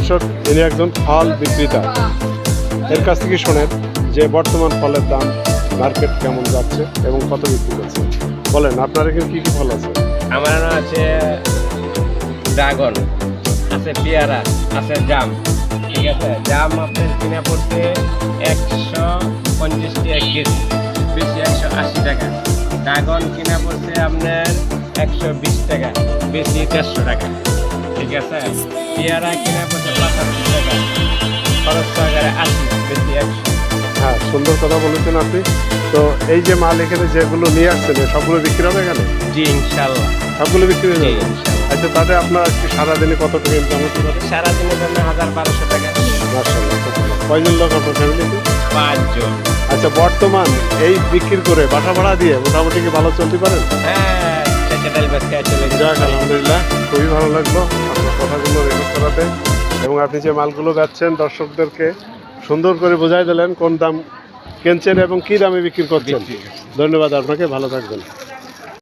দর্শক, ইনি একজন ফল বিক্রেতা। এর কাছ থেকে শোনেন যে বর্তমান ফলের দাম মার্কেট কেমন যাচ্ছে এবং কত বিক্রি করছে। বলেন, আপনার এখানে কী কী ফল আছে? আমার আছে ড্রাগন, আছে পেয়ারা, আছে জাম। ঠিক আছে, জাম আপনার কিনা পড়ছে 150 টাকা কেজি, বেশি 180 টাকা। ড্রাগন কিনা পড়ছে আপনার 120 টাকা, বেশি 150 টাকা। ঠিক আছে, পেয়ারা কিনা পড়ছে 85 টাকা, খরচ সহকারে 80, বেশি 100। হ্যাঁ, সুন্দর কথা বলেছেন আপনি। তো এই যে মাল এখানে যেগুলো নিয়ে আসছেন সবগুলো বিক্রি হবে এখানে? জি ইনশাল্লাহ, সবগুলো বিক্রি হয়ে জি যাবে? ইনশাল্লাহ। আচ্ছা, তাতে আপনার আজকে সারাদিনে কত টাকা ইনকাম হতে পারে? সারাদিনের জন্য 1200 টাকা। মাশাআল্লাহ, খুব ভালো। কয়জন লোক আপনার ফ্যামিলিতে? 5 জন। আচ্ছা, বর্তমান এই বিক্রি করে বাসা ভাড়া দিয়ে মোটামুটি কি ভালো চলতে পারেন? হ্যাঁ, চাচাটাল বাস খেয়ে চলে যাক, গেছে। আলহামদুলিল্লাহ, খুবই ভালো লাগলো আপনার কথাগুলো রেকর্ড করাতে, এবং আপনি যে মালগুলো বেচছেন দর্শকদেরকে সুন্দর করে বোঝাই দিলেন কোন দাম কিনছেন এবং কী দামে বিক্রি করছেন। ধন্যবাদ আপনাকে, ভালো থাকবেন।